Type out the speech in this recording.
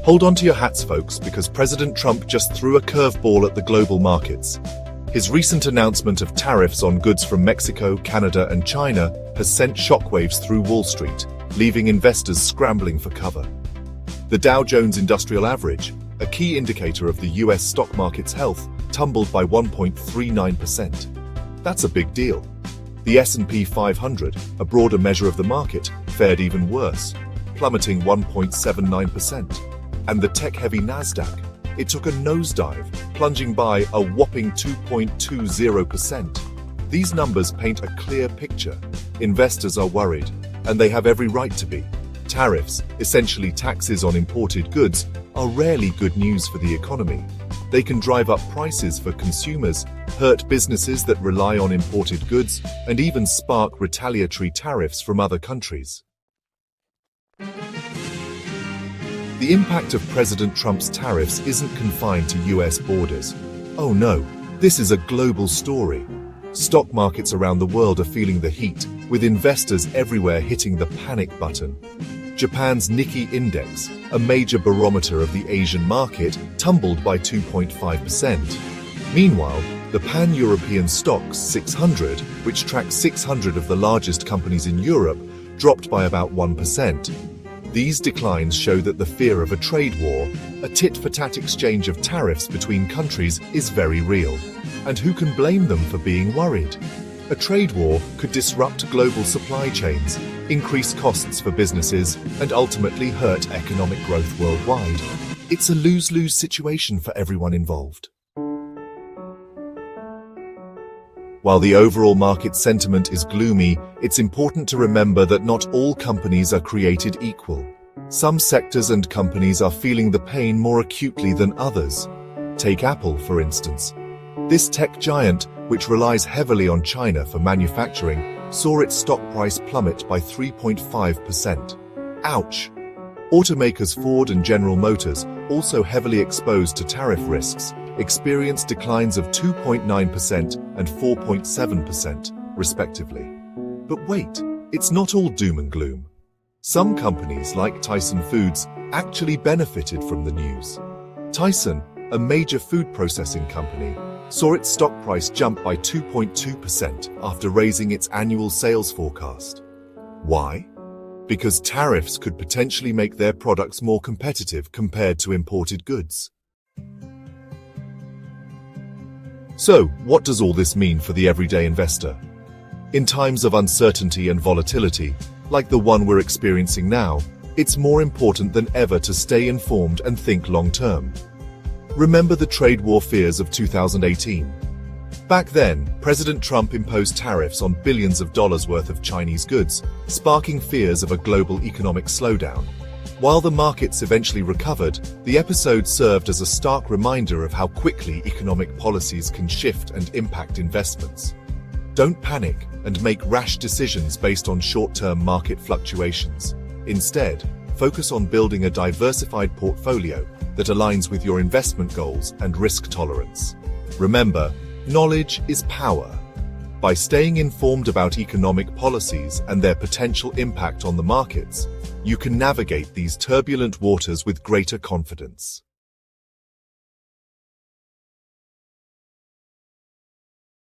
Hold on to your hats, folks, because President Trump just threw a curveball at the global markets. His recent announcement of tariffs on goods from Mexico, Canada, and China has sent shockwaves through Wall Street, leaving investors scrambling for cover. The Dow Jones Industrial Average, a key indicator of the US stock market's health, tumbled by 1.39%. That's a big deal. The S&P 500, a broader measure of the market, fared even worse, plummeting 1.79%. And the tech-heavy Nasdaq, it took a nosedive, plunging by a whopping 2.20%. These numbers paint a clear picture. Investors are worried, and they have every right to be. Tariffs, essentially taxes on imported goods, are rarely good news for the economy. They can drive up prices for consumers, hurt businesses that rely on imported goods, and even spark retaliatory tariffs from other countries. The impact of President Trump's tariffs isn't confined to US borders. Oh no, this is a global story. Stock markets around the world are feeling the heat, with investors everywhere hitting the panic button. Japan's Nikkei index, a major barometer of the Asian market, tumbled by 2.5%. Meanwhile, the Pan-European Stocks 600, which tracks 600 of the largest companies in Europe, dropped by about 1%. These declines show that the fear of a trade war, a tit-for-tat exchange of tariffs between countries, is very real. And who can blame them for being worried? A trade war could disrupt global supply chains, increase costs for businesses, and ultimately hurt economic growth worldwide. It's a lose-lose situation for everyone involved. While the overall market sentiment is gloomy, it's important to remember that not all companies are created equal. Some sectors and companies are feeling the pain more acutely than others. Take Apple, for instance. This tech giant, which relies heavily on China for manufacturing, saw its stock price plummet by 3.5%. Ouch! Automakers Ford and General Motors, also heavily exposed to tariff risks, experienced declines of 2.9% and 4.7%, respectively. But wait, it's not all doom and gloom. Some companies, like Tyson Foods, actually benefited from the news. Tyson, a major food processing company, saw its stock price jump by 2.2% after raising its annual sales forecast. Why? Because tariffs could potentially make their products more competitive compared to imported goods. So, what does all this mean for the everyday investor? In times of uncertainty and volatility, like the one we're experiencing now, it's more important than ever to stay informed and think long-term. Remember the trade war fears of 2018. Back then, President Trump imposed tariffs on billions of dollars worth of Chinese goods, sparking fears of a global economic slowdown. While the markets eventually recovered, the episode served as a stark reminder of how quickly economic policies can shift and impact investments. Don't panic and make rash decisions based on short-term market fluctuations. Instead, focus on building a diversified portfolio that aligns with your investment goals and risk tolerance. Remember, knowledge is power. By staying informed about economic policies and their potential impact on the markets, you can navigate these turbulent waters with greater confidence.